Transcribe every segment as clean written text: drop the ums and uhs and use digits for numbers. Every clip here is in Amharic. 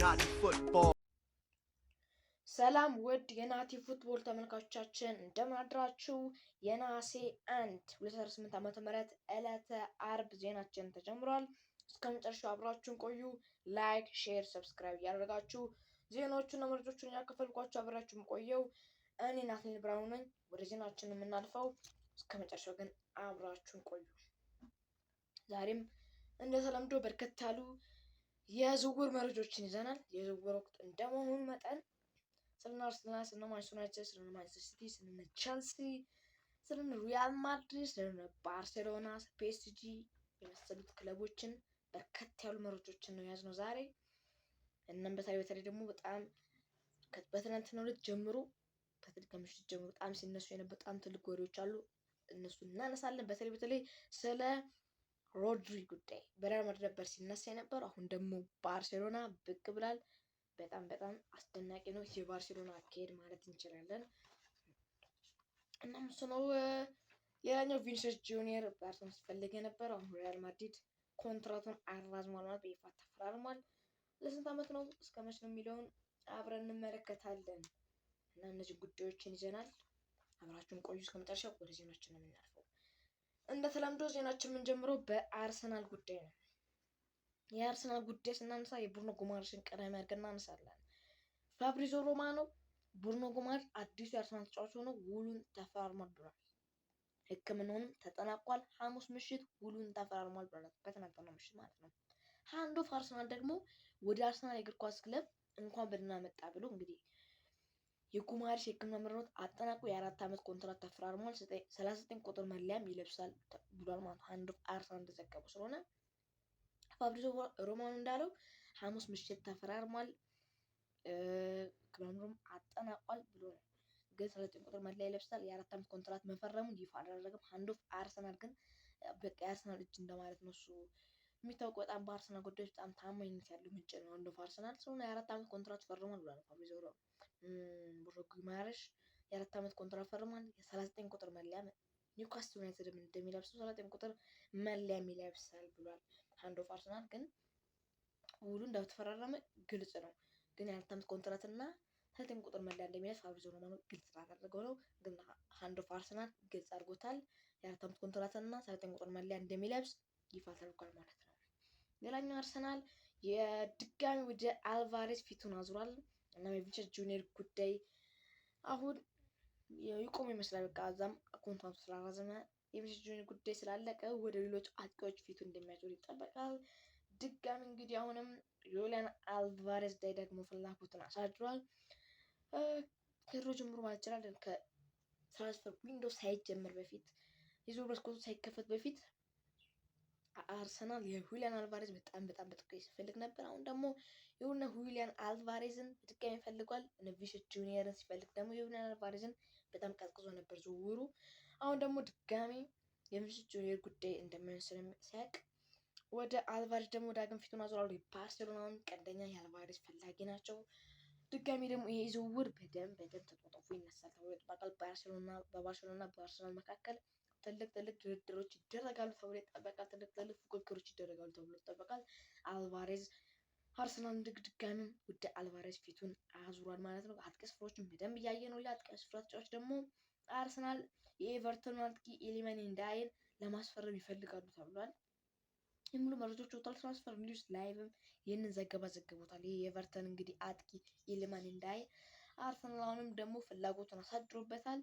Naughty football. ሰላም ውድ የናቲ ፉትቦል ተመልካቾቻችን እንደምን አድራችሁ? የነሐሴ 1 2018 ዓ.ም ዕለተ አርብ ዜናችን ተጀምሯል። እስከ መጨረሻው አብራችሁን ቆዩ። ላይክ፣ ሼር፣ ሰብስክራይብ ያደርጋችሁ ዜናዎቹና መረጃዎቹን ያከፈልኳችሁ አብራችሁን ቆየው። እኔ ናትናኤል ብርሃኑ ነኝ። ወደ ዜናችን የምናልፈው እስከ መጨረሻው ግን አብራችሁን ቆዩ። ዛሬም እንደተለምዶ በርከት ያሉ የዝውውር መረጃዎችን ይዘናል። የዝውውር ወቅት እንደመሆኑ መጠን ስለ አርሰናል፣ ስለ ማንቸስተር ዩናይትድ፣ ስለ ማንቸስተር ሲቲ፣ ስለ ቼልሲ፣ ስለ ሪያል ማድሪድ፣ ስለ ባርሴሎና፣ ፒኤስጂ የመሰሉት ክለቦችን በርከት ያሉ መረጃዎችን ነው የያዝነው ዛሬ። እናም በተለይ ደግሞ በጣም በትናንትናው ዕለት ጀምሮ ከምሽት ጀምሮ በጣም ሲነሱ የነበሩ በጣም ትልቅ ወሬዎች አሉ። እነሱን እናነሳለን። በተለይ ስለ ሮድሪ ጉዳይ በሪያል ማድሪድ ነበር ሲነሳ የነበረው። አሁን ደግሞ ባርሴሎና ብቅ ብሏል። በጣም አስደናቂ ነው የባርሴሎና አካሄድ ማለት እንችላለን። እናም እሱ ነው። ሌላኛው ቪኒሲየስ ጁኒየር በአርሰናል ሲፈልግ የነበረው አሁን ሪያል ማድሪድ ኮንትራቱን አራዝሟል ማለት በይፋ ተፈራርሟል። ለስንት ዓመት ነው እስከ መቼ ነው የሚለውን አብረን እንመለከታለን። እና እነዚህ ጉዳዮችን ይዘናል። አብራችሁን ቆዩ እስከ መጨረሻው። ወደ ዜናችን ነው የምናልፈው። እንደተለምዶ ዜናችን የምንጀምረው በአርሰናል ጉዳይ ነው። የአርሰናል ጉዳይ ስናነሳ የብሩኖ ጉማሬሽን ቀዳሚ አድርገን እናነሳለን። ፋብሪዞ ሮማኖ ብሩኖ ጉማሬሽ አዲሱ የአርሰናል ተጫዋች ሆኖ ውሉን ተፈራርሟል ብሏል። ሕክምናውንም ተጠናቋል። ሐሙስ ምሽት ውሉን ተፈራርሟል ብሏል። በትናንትናው ምሽት ማለት ነው። ሃንድ ኦፍ አርሰናል ደግሞ ወደ አርሰናል የእግር ኳስ ክለብ እንኳን በደህና መጣ ብሎ እንግዲህ የጉማሬሽ የሕክምና ምርመራውን አጠናቆ የ4 ዓመት ኮንትራት ተፈራርሟል። 39 ቁጥር መለያም ይለብሳል ብሏል ማለት ነው። ሃንድ ኦፍ አርሰናል እንደዘገበው ስለሆነ ፋብሪዞ ሮማኖ እንዳለው ሐሙስ ምሽት ተፈራርሟል፣ ክምሩም አጠናቋል ብሎ ነው። ግን 39 ቁጥር መለያ ይለብሳል። የ4 ዓመት ኮንትራት መፈረሙን ይፋ አላደረገም። ሃንድ ኦፍ አርሰናል ግን በቃ የአርሰናል እጅ እንደማለት ነው። እሱ የሚታወቅ በጣም በአርሰናል ጉዳዮች በጣም ታማኝነት ያለው ምንጭ ነው። ሃንድ ኦፍ አርሰናል ስለሆነ የ4 ዓመት ኮንትራት ፈርሟል ብሏል ፋብሪዞ ሮማኖ። ብሩኖ ጉማሬሽ የ4 ዓመት ኮንትራት ፈርሟል። የ39 ቁጥር መለያ ኒውካስትል ዩናይትድ እንደሚለብሰው 39 ቁጥር መለያ ይለብሳል ብሏል። ሃንድ ኦፍ አርሰናል ግን ውሉ እንደተፈራረመ ግልጽ ነው። ግን የ4 ዓመት ኮንትራት እና 39 ቁጥር መለያ እንደሚለብስ ፋብሪዞ ሮማኖ ግልጽ ስላደረገው ነው። ግን ሃንድ ኦፍ አርሰናል ግልጽ አድርጎታል። የ4 ዓመት ኮንትራት እና 39 ቁጥር መለያ እንደሚለብስ ይፋ ተደርጓል ማለት ነው። ሌላኛው አርሰናል የድጋሚ ወደ አልቫሬዝ ፊቱን አዙሯል እና የቪኒሲየስ ጁኒየር ጉዳይ አሁን ይቆም ይመስላል። በቃ እዛም ኮንትራቱ ስላራዘመ የቪኒሲየስ ጁኒየር ጉዳይ ስላለቀ ወደ ሌሎች አጥቂዎች ፊቱ እንደሚያዞር ይጠበቃል። ድጋሚ እንግዲህ አሁንም ዩሊያን አልቫሬዝ ላይ ደግሞ ፍላጎትን አሳድሯል። ከድሮ ጀምሮ ማለት ይችላል ከትራንስፈር ዊንዶው ሳይጀምር በፊት የዝውውር መስኮቱ ሳይከፈት በፊት አርሰናል የሁሊያን አልቫሬዝ በጣም በጥብቅ ሲፈልግ ነበር። አሁን ደግሞ የሆነ ሁሊያን አልቫሬዝን በድጋሚ ፈልጓል። ቪኒሲየስ ጁኒየርን ሲፈልግ ደግሞ የሁሊያን አልቫሬዝን በጣም ቀዝቅዞ ነበር ዝውውሩ። አሁን ደግሞ ድጋሚ የቪኒሲየስ ጁኒየር ጉዳይ እንደማይሆን ሲያውቅ ወደ አልቫሬዝ ደግሞ ዳግም ፊቱን አዙሯል። ባርሴሎናውን ቀንደኛ የአልቫሬዝ ፈላጊ ናቸው። ድጋሚ ደግሞ ይሄ ዝውውር በደንብ ተጧጡፎ ይነሳል ተብሎ ይጠበቃል። በባርሴሎና በአርሰናል መካከል ትልቅ ድርድሮች ይደረጋሉ ተብሎ ይጠበቃል። ትልቅ ፉክክሮች ይደረጋሉ ተብሎ ይጠበቃል። አልቫሬዝ አርሰናል ድጋሚ ወደ አልቫሬዝ ፊቱን አዙሯል ማለት ነው። አጥቂ ስፍራዎችን በደንብ እያየ ነው። አጥቂ ስፍራ ተጫዋች ደግሞ አርሰናል የኤቨርተን አጥቂ ኢሊማኒ እንዳይን ለማስፈረም ይፈልጋሉ ተብሏል። የሚሉ መረጃዎች ወጥቷል። ትራንስፈር ኒውስ ላይቭም ይህንን ዘገባ ዘግቦታል። ይህ የኤቨርተን እንግዲህ አጥቂ ኢሊማኒ እንዳይ አርሰናል አሁንም ደግሞ ፍላጎቱን አሳድሮበታል።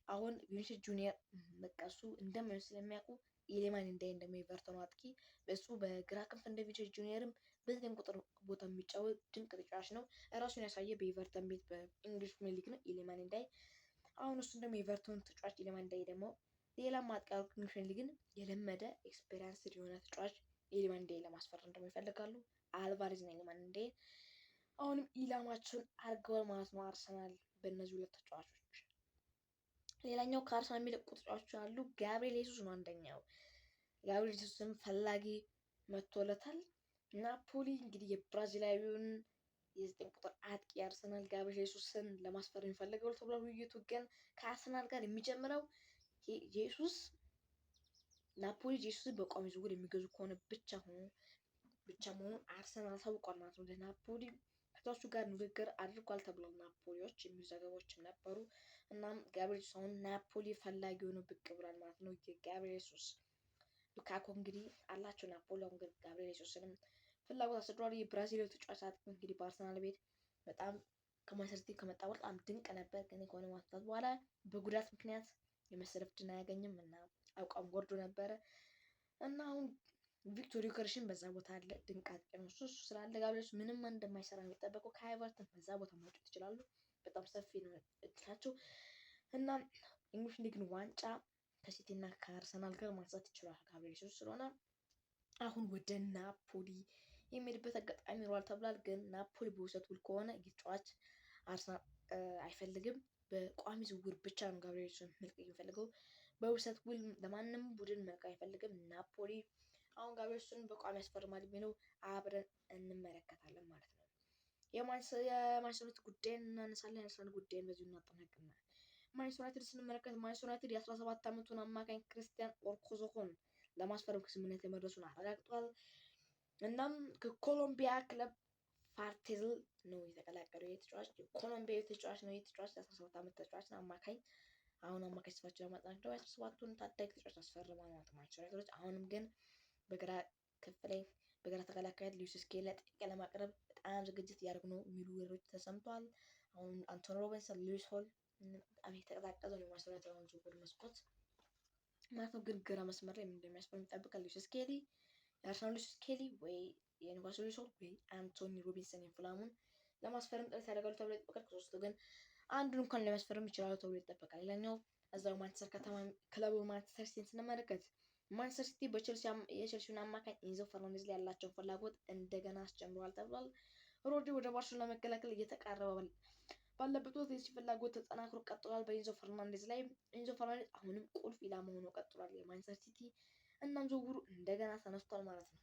አሁን ቪኒሲየስ ጁኒየር መቀሱ እንደማይሆን ስለሚያውቁ ኢሊማኒ እንዳይ ደግሞ ኤቨርተን አጥቂ በሱ በግራ ክንፍ እንደ ቪኒሲየስ ጁኒየርም በዘጠኝ ቁጥር ቦታ የሚጫወት ድንቅ ተጫዋች ነው። ራሱን ያሳየ በኤቨርተን ቤት በእንግሊዝ ፕሪሚየር ሊግ ነው ኢሊማኒ እንዳይ። አሁን እሱ ደግሞ ኤቨርተን ተጫዋች ኢሊማኒ እንዳይ ደግሞ ሌላ ማጥቃት ፕሪሚየር ሊግን የለመደ ኤክስፔሪንስ የሆነ ተጫዋች ኢሊማኒ እንዳይ ለማስፈረም ደግሞ ይፈልጋሉ። አልቫሬዝ እና ኢሊማኒ እንዳይ አሁንም ኢላማቸውን አድርገዋል ማለት ነው አርሰናል በእነዚህ ሁለት ተጫዋቾች። ሌላኛው ከአርሰናል የሚለቁ ተጫዋቾች አሉ። ጋብሪኤል ሄሱስ ነው አንደኛው። ጋብሪኤል ሄሱስም ፈላጊ መጥቶለታል። ናፖሊ እንግዲህ የብራዚላዊውን የ9 ቁጥር አጥቂ አርሰናል ጋብሪኤል ሄሱስን ለማስፈረም ይፈልጋሉ ተብሏል። ውይይቱ ግን ከአርሰናል ጋር የሚጀምረው ጄሱስ ናፖሊ ጄሱስን በቋሚ ዝውውር የሚገዙ ከሆነ ብቻ ብቻ መሆኑን አርሰናል አሳውቋል ማለት ነው ለናፖሊ። ከተጫዋቹ ጋር ንግግር አድርጓል ተብሏል። ናፖሊዎች የሚሉ ዘገባዎችም ነበሩ። እናም ጋብሪኤል ሱስ አሁን ናፖሊ ፈላጊ ሆኖ ብቅ ብሏል ማለት ነው። የጋብሪኤል ሱስ ሉካኩ እንግዲህ አላቸው ናፖሊ። አሁን ግን ጋብሪኤል ሱስንም ፍላጎት አስደርጓል። የብራዚል ተጫዋች አጥቂ እንግዲህ በአርሰናል ቤት በጣም ከማንቸስተር ሲቲ ከመጣ በኋላ በጣም ድንቅ ነበር። ግን ከሆነ ማጥፋት በኋላ በጉዳት ምክንያት የመሰለፍ ዕድል አያገኝም እና አቋም ወርዶ ነበረ እና አሁን ቪክቶር ዮከረስም በዛ ቦታ አለ። ድንቅ አጥቂ ነው። እሱ ስላለ ጋብሪኤል ሱስ ምንም እንደማይሰራ ነው የሚጠበቀው። ከሃይቨርትን በዛ ቦታ ማውጣት ይችላሉ። በጣም ሰፊ ነው እድላቸው እና እንግሊዝ ሊግን ዋንጫ ከሲቲ እና ከአርሰናል ጋር ማንሳት ይችላል ጋብሪኤል ሱስ ስለሆነ አሁን ወደ ናፖሊ የሚሄድበት አጋጣሚ ይኖራል ተብሏል። ግን ናፖሊ በውሰት ውል ከሆነ ተጫዋች አርሰናል አይፈልግም። በቋሚ ዝውውር ብቻ ነው ጋብሪኤል ሱስን መልቀቅ የሚፈልገው። በውሰት ውል ለማንም ቡድን መልቀቅ አይፈልግም ናፖሊ። አሁን ጋብሪኤል ሱስን በቋሚ ያስፈርማል የሚለው አብረን እንመለከታለን ማለት ነው። የማንቸስተር ዩናይትድ ጉዳይን እናነሳለን። የአርሰናል ጉዳይን በዚሁ እናጠናቅና ማንቸስተር ዩናይትድ ስንመለከት ማንቸስተር ዩናይትድ የ17 ዓመቱን አማካኝ ክርስቲያን ኦርኮዞኮን ለማስፈረም ከስምምነት የመድረሱን አረጋግጧል። እናም ከኮሎምቢያ ክለብ ፋርቴዝል ነው የተቀላቀለው። የተጫዋች የኮሎምቢያ ተጫዋች ነው። የተጫዋች 17 ዓመት ተጫዋች ነው። አማካኝ አሁን አማካኝ ስፋቸው ለማጥናት ነው 17ቱን ታዳጊ ተጫዋች አስፈርሟል ማለት ነው ማንቸስተር ዩናይትድ። አሁንም ግን በግራ ክፍል ላይ በግራ ተከላካይ ሉዊስ ስኬሊ ጥያቄ ለማቅረብ በጣም ዝግጅት እያደረጉ ነው የሚሉ ወሬዎች ተሰምተዋል። አሁን አንቶኒ ሮቢንሰን፣ ሉዊስ ሆል በጣም የተቀዛቀዘ ነው ማንቸስተር ዩናይትድ አሁን ዝውውር መስኮት ማለት ነው። ግን ግራ መስመር ላይ ምን እንደሚያስፈርም ይጠብቃል። ሉዊስ ስኬሊ የአርሰናል ሉዊስ ስኬሊ ወይ የኒውካስል ሉዊስ ሆል ወይ አንቶኒ ሮቢንሰን የፍላሙን ለማስፈረም ጥረት ያደርጋሉ ተብሎ ይጠበቃል። ከሶስቱ ግን አንዱን እንኳን ለማስፈረም ይችላሉ ተብሎ ይጠበቃል። ሌላኛው እዛው ማንቸስተር ከተማ ክለቡ ማንቸስተር ሲቲን ስንመለከት ማንቸስተር ሲቲ የቼልሲውን አማካኝ ኢንዞ ፈርናንዴዝ ላይ ያላቸውን ፍላጎት እንደገና አስጨምሯል ተብሏል። ሮድሪ ወደ ባርሴሎና ለመቀላቀል እየተቃረበ ባለበት ወቅት የቼልሲ ፍላጎት ተጠናክሮ ቀጥሏል በኢንዞ ፈርናንዴዝ ላይ። ኢንዞ ፈርናንዴዝ አሁንም ቁልፍ ኢላማ ሆኖ ቀጥሏል የማንቸስተር ሲቲ። እናም ዝውውሩ እንደገና ተነስቷል ማለት ነው።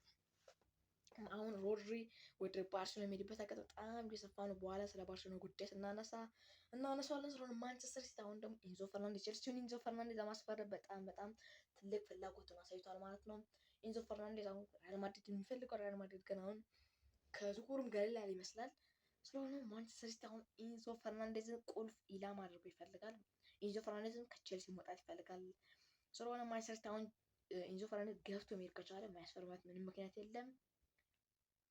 አሁን ሮድሪ ወደ ባርሴሎና የሚሄድበት አቀጥ በጣም እየሰፋ ነው። በኋላ ስለ ባርሴሎና ጉዳይ እናነሳዋለን። ስለሆነ ማንቸስተር ሲቲ አሁን ደግሞ ኢንዞ ፈርናንዴዝ ቼልሲውን ኢንዞ ፈርናንዴዝ ለማስፈረም በጣም ትልቅ ፍላጎቱን አሳይቷል ማለት ነው። ኢንዞ ፈርናንዴዝ አሁን ሪያል ማድሪድ የሚፈልገው ሪያል ማድሪድ ግን አሁን ከዝውውሩም ገለል ያለ ይመስላል። ስለሆነ ማንቸስተር ሲቲ አሁን ኢንዞ ፈርናንዴዝን ቁልፍ ኢላማ አድርጎ ይፈልጋል። ኢንዞ ፈርናንዴዝን ከቼልሲ መውጣት ይፈልጋል። ስለሆነ ማንቸስተር ሲቲ አሁን ኢንዞ ፈርናንዴዝ ገፍቶ መሄድ ከቻለ የማያስፈርማት ምንም ምክንያት የለም።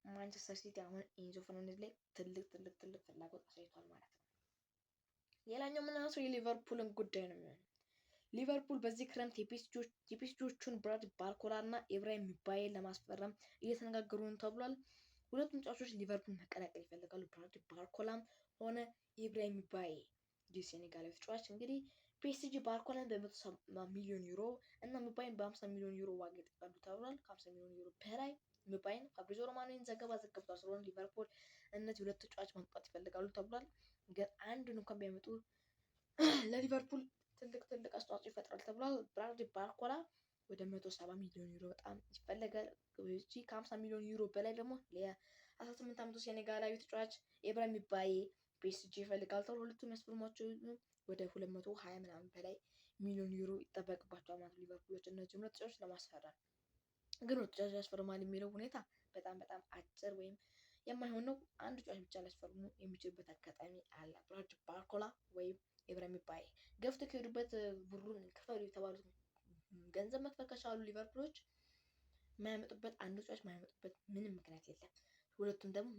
ማንቸስተር ሲቲ አሁን ኢንዞ ፈርናንዴዝ ላይ ትልቅ ፍላጎት አሳይቷል ማለት ነው። ሌላኛው የምናነሳው የሊቨርፑልን ጉዳይ ነው የሚሆነው። ሊቨርፑል በዚህ ክረምት የፒኤስጂዎቹን ብራድ ባርኮላ እና ኢብራሂም ሚባዬን ለማስፈረም እየተነጋገሩ ነው ተብሏል። ሁለቱም ተጫዋቾች ሊቨርፑል መቀላቀል ይፈልጋሉ። ብራድ ባርኮላም ሆነ ኢብራሂም ሚባዬ የሴኔጋላዊ ተጫዋች እንግዲህ ፒኤስጂ ባርኮላን በ170 ሚሊዮን ዩሮ እና ሚባዬን በ50 ሚሊዮን ዩሮ ዋጋ ይጠይቃሉ ተብሏል። ከ50 ሚሊዮን ዩሮ በላይ ሚባዬን ፋብሪዞ ሮማኖን ዘገባ ዘግቧል። ስለሆነ ሊቨርፑል እነዚህ ሁለት ተጫዋች ማምጣት ይፈልጋሉ ተብሏል። ግን አንዱን እንኳን ቢያመጡ ለሊቨርፑል ትልቅ አስተዋጽኦ ይፈጥራል ተብሏል። ብራድ ባርኮላ ወደ 170 ሚሊዮን ዩሮ በጣም ይፈለጋል። ከ50 ሚሊዮን ዩሮ በላይ ደግሞ ለ18 ዓመቱ ሴኔጋላዊ ተጫዋች ኢብራሂም ሚባዬ ፒኤስጂ ይፈልጋል ተብሎ ሁለቱም ያስፈርሟቸው ወደ 220 ምናምን በላይ ሚሊዮን ዩሮ ይጠበቅባቸዋል ማለት ሊቨርፑሎች እነዚህ ሁለት ተጫዋቾች ለማስፈረም። ግን ሁለት ተጫዋቾች ያስፈርማል የሚለው ሁኔታ በጣም አጭር ወይም የማይሆን ነው። አንድ ተጫዋች ብቻ ሊያስፈርሙ የሚችልበት አጋጣሚ አለ። ብራድ ባርኮላ ወይም ኢብራሂም ሚባዬ ገፍቶ ከሄዱበት ብሩን ክፈሉ የተባሉት ገንዘብ መክፈል ከቻሉ ሊቨርፑሎች የማያመጡበት አንዱ ተጫዋች የማያመጡበት ምንም ምክንያት የለም። ሁለቱም ደግሞ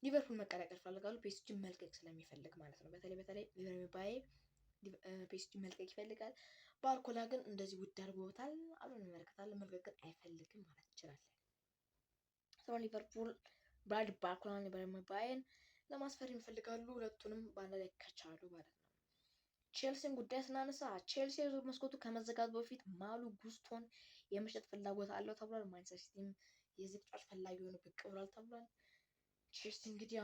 ሊቨርፑል መቀላቀል ይፈልጋሉ ፒኤስጂ መልቀቅ ስለሚፈልግ ማለት ነው። በተለይ ኢብራሂም ሚባዬ ፒኤስጂ መልቀቅ ይፈልጋል። ባርኮላ ግን እንደዚህ ውድ አድርጎታል። አብረን እንመለከታለን። መልቀቅ ግን አይፈልግም ማለት እንችላለን። ስለሆነ ሊቨርፑል ብራድ ባርኮላን ኢብራሂም ሚባዬን ለማስፈረም ይፈልጋሉ። ሁለቱንም በአንድ ላይ ከቻሉ ማለት ነው። ቼልሲን ጉዳይ ስናነሳ ቼልሲ የዝውውር መስኮቱ ከመዘጋቱ በፊት ማሉ ጉስቶን የመሸጥ ፍላጎት አለው ተብሏል። ማንቸስተር ሲቲም የዚህ ተጫዋች ፈላጊ ሆኖ ብቅ ብሏል ተብሏል። ቼልሲ እንግዲህ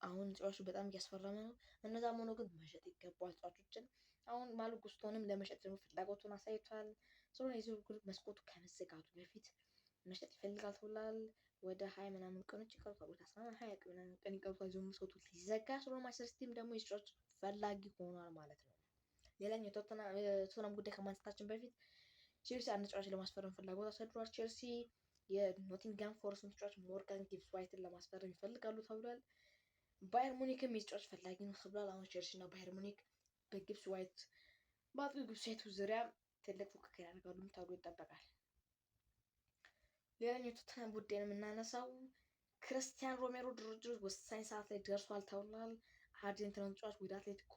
አሁን ተጫዋቹ በጣም እያስፈረመ ነው። እነዛም ሆኖ ግን መሸጥ ይገባዋል ተጫዋቾችን። አሁን ማሉ ጉስቶንም ለመሸጥ ደግሞ ፍላጎቱን አሳይቷል። ስለሆነ የዝውውር መስኮቱ ከመዘጋቱ በፊት መሸጥ ይፈልጋል ተብሏል። ወደ 20 ምናምን ቀኖች ይቀሩታል። ወደ 20 ምናምን ቀን ይቀሩታል የዝውውር መስኮቱ ሊዘጋ። ስለሆነ ማንቸስተር ሲቲም ደግሞ የተጫዋች ፈላጊ ሆኗል ማለት ነው። ሌላኛው የቶተንሃም ጉዳይ ከማንሳታችን በፊት ቼልሲ አንድ ተጫዋች ለማስፈረም ፍላጎት አሳድሯል። ቼልሲ የኖቲንጋም ፎረስት ተጫዋች ሞርጋን ጊብስ ዋይትን ለማስፈረም ይፈልጋሉ ተብሏል። ባየር ሙኒክም የተጫዋች ፈላጊ ነው ተብሏል። አሁን ቼልሲ እና ባየር ሙኒክ በጊብስ ዋይት በአጥቂው ጊብስ ዋይት ዙሪያ ትልቅ ፉክክር ያደርጋሉ ተብሎ ይጠበቃል። ሌላኛው ቶተንሃም ጉዳይ ነው የምናነሳው። ክርስቲያን ሮሜሮ ድርድር ወሳኝ ሰዓት ላይ ደርሷል ተብሏል። አርጀንቲናው ተጫዋች ወደ አትሌቲኮ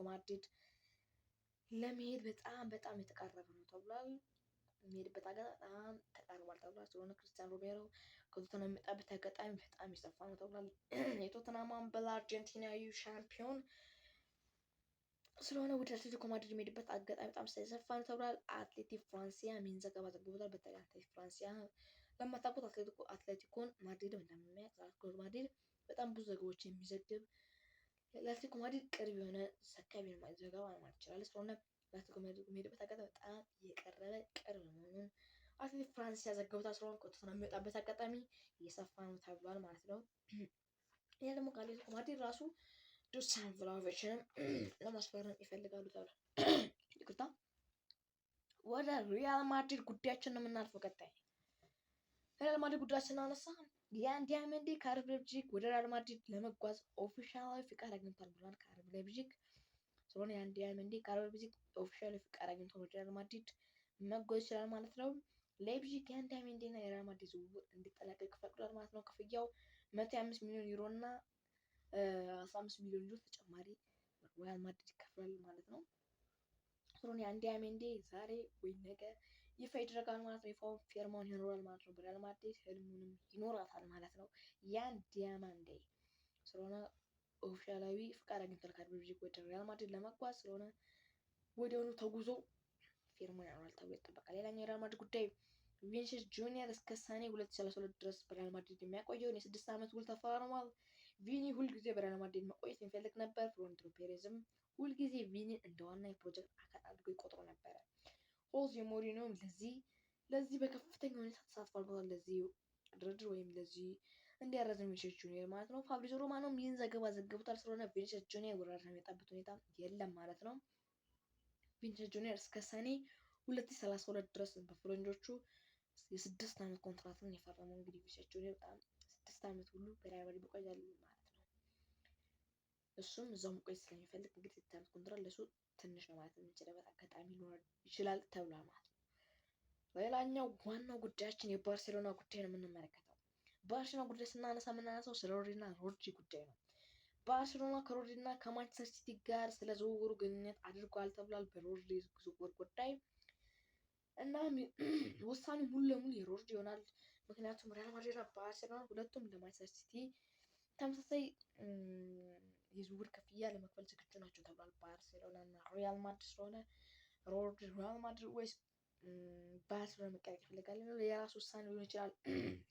ማድሪድ ለመሄድ በጣም የተቃረበ ነው ተብሏል። የሚሄድበት ሀገር በጣም ተቃርቧል ተብሏል። ስለሆነ ክርስቲያን ሮሜሮ ከቶተንሃም የሚመጣበት አጋጣሚ በጣም የሰፋ ነው ተብሏል። የቶተንሃም አምበል አርጀንቲናዊ ሻምፒዮን ስለሆነ ወደ አትሌቲኮ ማድሪድ የሚሄድበት አጋጣሚ በጣም ስለሰፋ ነው ተብሏል። አትሌቲክ ፍራንሲያ ሚን ዘገባ ዘግቦታል። በተለይ አትሌቲክ ፍራንሲያ ለማታውቁት አትሌቲኮን ማድሪድም እንደሚያውቅ አትሌቲኮ ማድሪድ በጣም ብዙ ዘገባዎች የሚዘግብ ለአትሌቲኮ ማድሪድ ቅርብ የሆነ ዘጋቢ ነው ዘገባ ማለት ይችላል። ስለሆነ ለአትሌቲኮ ማድሪድ የሚሄድበት አጋጣሚ በጣም የቀረበ ቅርብ መሆኑን አትሌቲክ ፍራንሲያ ዘግቦታል። ስለሆነ ከቶተንሃም የሚወጣበት አጋጣሚ እየሰፋ ነው ተብሏል ማለት ነው። ይሄ ደግሞ ከአትሌቲኮ ማድሪድ ራሱ ዱሳን ቭላሆቪችንም ለማስፈረም ይፈልጋሉ ተብሏል። ይቅርታ፣ ወደ ሪያል ማድሪድ ጉዳያችን ነው የምናልፈው። ቀጣይ ሪያል ማድሪድ ጉዳያችን ስናነሳ ያን ዲያመንዲ ከአርቢ ላይፕዚግ ወደ ሪያል ማድሪድ ለመጓዝ ኦፊሻላዊ ፍቃድ አግኝቷል ብሏል። ከአርቢ ላይፕዚግ ስለሆነ ያን ዲያመንዲ ከአርቢ ላይፕዚግ ኦፊሻላዊ ፍቃድ አግኝቶ ወደ ሪያል ማድሪድ መጓዝ ይችላል ማለት ነው። ላይፕዚግ ያን ዲያመንዲ እና የሪያል ማድሪድ ዝውውር እንዲጠናቀቅ ፈቅዷል ማለት ነው። ክፍያው 105 ሚሊዮን ዩሮ እና 15 ሚሊዮን ዩሮ ተጨማሪ ሪያል ማድሪድ ይከፍላል ማለት ነው። ስለሆነ ያን ዲያመንዲ ዛሬ ወይ ነገ ይፋ ይደረጋል ማለት ነው። ይፋው ፊርማውን ይኖራል ማለት ነው። በሪያል ማድሪድ ህልሙንም ይኖራታል ማለት ነው። ያን ዲያመንዲ ስለሆነ ኦፊሻላዊ ፍቃድ አግኝቷል ከአርቢ ላይፕዚግ ወደ ሪያል ማድሪድ ለመጓዝ ስለሆነ ወዲያውኑ ተጉዞ ፊርማ ይኖራል ተብሎ ይጠበቃል። ሌላኛው የሪያል ማድሪድ ጉዳይ ቪኒሲየስ ጁኒየር እስከ ሰኔ 2032 ድረስ በሪያል ማድሪድ የሚያቆየውን የ6 ዓመት ውል ተፈራርሟል። ቪኒ ሁልጊዜ በሪያል ማድሪድ መቆየት የሚፈልግ ነበር። ፍሎሬንቲኖ ፔሬዝም ሁልጊዜ ቪኒን እንደ ዋና የፕሮጀክት አካል አድርጎ ይቆጥሮ ነበረ። ሆዜ ሞሪኒዮም ለዚህ በከፍተኛ ሁኔታ ተሳትፏል። ለዚህ ድርድር ወይም ለዚህ እንዲያራዝም ቪኒሲየስ ጁኒየር ማለት ነው። ፋብሪዞ ሮማኖም ይህን ዘገባ ዘግቦታል። ስለሆነ ቪኒሲየስ ጁኒየር ወደ ሪያል የሚመጣበት ሁኔታ የለም ማለት ነው። ቪኒሲየስ ጁኒየር እስከ ሰኔ 2032 ድረስ በፈረንጆቹ የ6 ዓመት ኮንትራትን የፈረመው እንግዲህ ቪኒሲየስ ጁኒየር በጣም 6 ዓመት ሁሉ በሪያል ማድሪድ ይቆያል ማለት ነው። እሱም እዛው መቆየት ስለሚፈልግ እንግዲህ 6 ዓመት ኮንትራት ለሱ ትንሽ ነው ማለት የምንችልበት አጋጣሚ ሊኖር ይችላል ተብሏል ማለት ነው። ሌላኛው ዋናው ጉዳያችን የባርሴሎና ጉዳይ ነው የምንመለከተው። ባርሴሎና ጉዳይ ስናነሳ የምናነሳው ስለ ሮድሪ ጉዳይ ነው። ባርሴሎና ከሮድሪ እና ከማንቸስተር ሲቲ ጋር ስለ ዝውውሩ ግንኙነት አድርጓል ተብሏል። በሮድሪ ዝውውር ጉዳይ እና ውሳኔው ሙሉ ለሙሉ የሮድሪ ይሆናል። ምክንያቱም ሪያል ማድሪድ እና ባርሴሎና ሁለቱም ለማንቸስተር ሲቲ ተመሳሳይ የዝውውር ክፍያ ለመክፈል ዝግጁ ናቸው ተብሏል። ባርሴሎና እና ሪያል ማድሪድ ስለሆነ ሮድሪ ሪያል ማድሪድ ወይስ ባርሴሎና መቀላቀል ይፈልጋል ነው የራሱ ውሳኔ ሊሆን ይችላል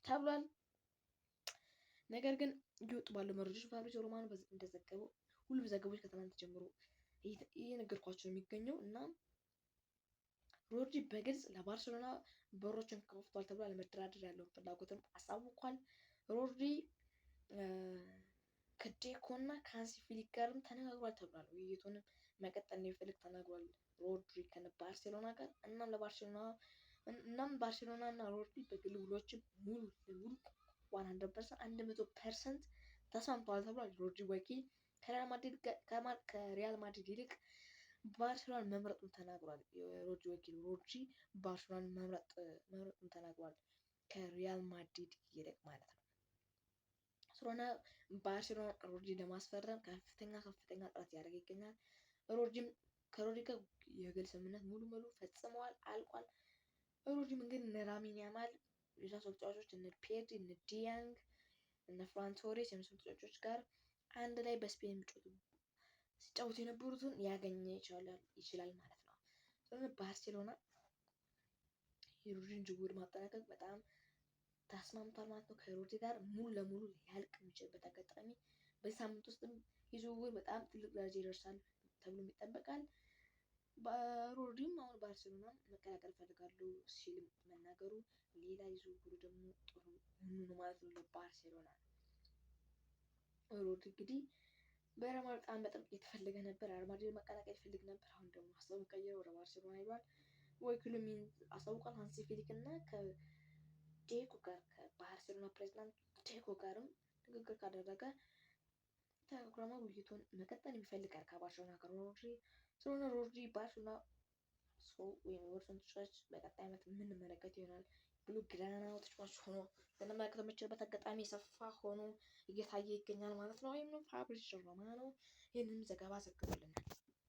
ተብሏል። ነገር ግን እየወጡ ባለው መረጃዎች ፋብሪዞ ሮማኖ እንደዘገበው ሁሉም ዘገቦች ከትናንት ጀምሮ እየነገርኳቸው የሚገኘው እና ሮድሪ በግልጽ ለባርሴሎና በሮችን ከፍቷል ተብሏል። ለመደራደር ያለውን ፍላጎትም አሳውቋል። ሮድሪ ከዴኮ እና ከሃንሲ ፍሊክ ጋርም ተነጋግሯል ተብሏል። ውይይቱንም መቀጠል እንደሚፈልግ ተናግሯል ሮድሪ ከባርሴሎና ጋር እናም ባርሴሎና እና ሮድሪ በግል ውሎችም ሙሉ ለሙሉ 100% ተስማምተዋል ተብሏል። ሮድሪ ወኪል ከሪያል ማድሪድ ይልቅ ባርሴሎናን መምረጡን ተናግሯል። የሮድሪ ወኪል ሮድሪ ባርሴሎናን መምረጡን ተናግሯል ከሪያል ማድሪድ ይልቅ ማለት ነው። ስለሆነ ባርሴሎና ሮድሪ ለማስፈረም ከፍተኛ ጥረት ያደረገ ይገኛል። ከሮድሪ ጋር የግል ስምምነት ሙሉ ፈጽመዋል፣ አልቋል። ሮድሪም እንግዲህ እነ ላሚን ያማል የሳሶ ተጫዋቾች እነ ፔድሪ እነ ዲያንግ እነ ፍራን ቶሬስ የመሰሉ ተጫዋቾች ጋር አንድ ላይ በስፔን ሲጫወቱ የነበሩትን ያገኘ ይችላል ማለት ነው። ስለዚህ ባርሴሎና የሮድሪን ዝውውር ማጠናቀቅ በጣም ተስማምቷል ማለት ነው። ከሮድሪ ጋር ሙሉ ለሙሉ ሊያልቅ የሚችልበት አጋጣሚ በዚህ ሳምንት ውስጥም የዝውውር በጣም ትልቅ ደረጃ ይደርሳል ተብሎ ይጠበቃል። ሮድሪም አሁን ባርሴሎና መቀላቀል ፈልጋለሁ ሲል መናገሩ ሌላ የዝውውሩ ደግሞ ጥሩ ሆኖ ማለት ነው ለባርሴሎና። ሮድሪ እንግዲህ በሪያል ማድሪድ በጣም በጥብቅ የተፈለገ ነበር። ሪያል ማድሪድ መቀላቀል ይፈልግ ነበር። አሁን ደግሞ ሀሳቡን ቀይሮ ወደ ባርሴሎና ሄዷል። ወኪሉም አሳውቋል። ሃንሲ ፍሊክ እና ዴኮ ጋር ከባርሴሎና ፕሬዝዳንት ዴኮ ጋርም ንግግር ካደረገ ተግባማ ውይይቱን መቀጠል ይፈልጋል ከባርሴሎና ጋር ሮድሪ ባርሴሎና ወይም ወርሰን ተጫዋች በቀጣይ ዓመት የምንመለከት ይሆናል። ብሉ ግራናው ተጫዋች ሆኖ ልንመለከት የምንችልበት አጋጣሚ ሰፋ ሆኖ እየታየ ይገኛል ማለት ነው። ወይም ፋብሪዚዮ ሮማኖ ይህንን ዘገባ ዘግቦልናል።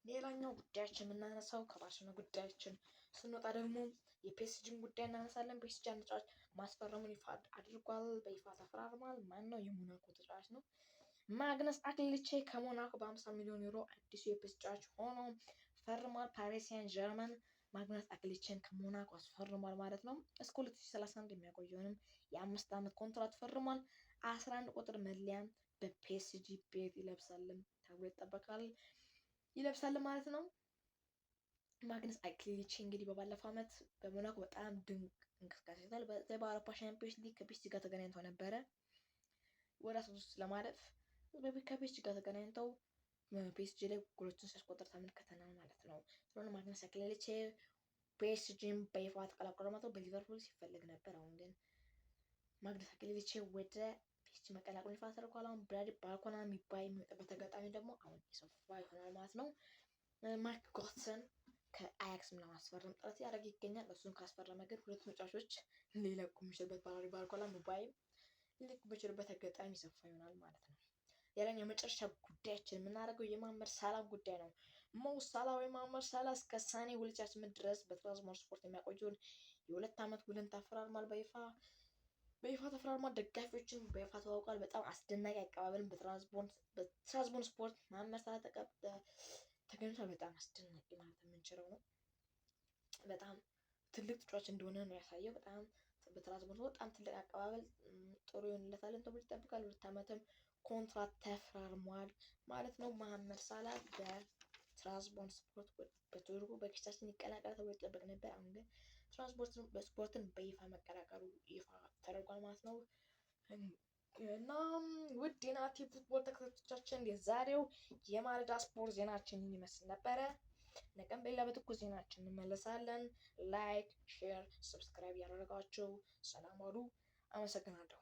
ሌላኛው ጉዳያችን የምናነሳው ከባርሴሎና ጉዳያችን ስንወጣ ደግሞ የፒኤስጂን ጉዳይ እናነሳለን። ፒኤስጂ አንድ ተጫዋች ማስፈረሙን ይፋ አድርጓል። በይፋ ተፈራርሟል። ማን ነው? የሞናኮ ተጫዋች ነው። ማግነስ አክሊቼ ከሞናኮ በ50 ሚሊዮን ዩሮ አዲሱ የፒኤስጂ ተጫዋች ሆኖ ፈርሟል። ፓሪስ ሴን ጀርመን ማግነስ አክሊቼን ከሞናኮ አስፈርሟል ማለት ነው። እስከ 2031 የሚያቆየውንም የ5 ዓመት ኮንትራት ፈርሟል። 11 ቁጥር መለያ በፒኤስጂ ቤት ይለብሳልም ተብሎ ይጠበቃል ማለት ነው። ማግነስ አክሊቼ እንግዲህ በባለፈው ዓመት በሞናኮ በጣም ድንቅ እንቅስቃሴ ይታል። በአውሮፓ ቻምፒዮንስ ሊግ ከፒኤስጂ ጋር ተገናኝተው ነበረ። ወደ 13 ለማለፍ ከፒኤስጂ ጋር ተገናኝተው ፒኤስጂ ላይ ጎሎችን ሲያስቆጥር ተመልክተናል ማለት ነው። ስለሆነ ማግነስ አክሊቼ ፒኤስጂን በይፋ ተቀላቅሏል ማለት ነው። በሊቨርፑል ሲፈልግ ነበር። አሁን ግን ማግነስ አክሊቼ ወደ ፒኤስጂ መቀላቀሉን ይፋ ተደርጓል። አሁን ብራድ ባርኮላ የሚወጣበት አጋጣሚ ደግሞ አሁን የሰፋ ይሆናል ማለት ነው። ማርክ ጎትሰን ከአያክስ ለማስፈረም ጥረት ያደረገ ይገኛል። እሱን ካስፈረመ ግን ሁለቱ ተጫዋቾች ሊለቁ የሚችልበት ብራድ ባርኮላ ሊለቁ የሚችልበት አጋጣሚ ሰፋ ይሆናል ማለት ነው። ሌላኛው የመጨረሻ ጉዳያችን የምናደርገው የመሐመድ ሳላህ ጉዳይ ነው። ሞ ሳላህ ወይ መሐመድ ሳላህ እስከ ሰኔ 2028 ድረስ በትራንስፖርት ስፖርት የሚያቆየውን የ2 ዓመት ውልን ተፈራርሟል። በይፋ ተፈራርሟል። ደጋፊዎችን በይፋ ተዋውቋል። በጣም አስደናቂ አቀባበልን በትራንስፖርት ስፖርት መሐመድ ሳላህ ተገኝቷል። በጣም አስደናቂ ማለት የምንችለው ነው። በጣም ትልቅ ተጫዋች እንደሆነ ነው ያሳየው። በጣም በትራንስፖርት በጣም ትልቅ አቀባበል ጥሩ ይሆንለታል ተብሎ ይጠበቃል። 2 ዓመትም ኮንትራት ተፈራርሟል ማለት ነው። መሐመድ ሳላህ በትራንስፖርት ስፖርት በቱርኩ በኪሳችን ይቀላቀላል ተብሎ ይጠበቅ ነበር። አሁን ግን ስፖርትን በይፋ መቀላቀሉ ይፋ ተደርጓል ማለት ነው። እና ውድ የናቲ ፉትቦል ተከታታዮቻችን የዛሬው የማለዳ ስፖርት ዜናችን ይመስል ነበረ። ነገም በሌላ በትኩስ ዜናችን እንመለሳለን። ላይክ፣ ሼር፣ ሰብስክራይብ ያደረጋችሁ ሰላም ዋሉ። አመሰግናለሁ።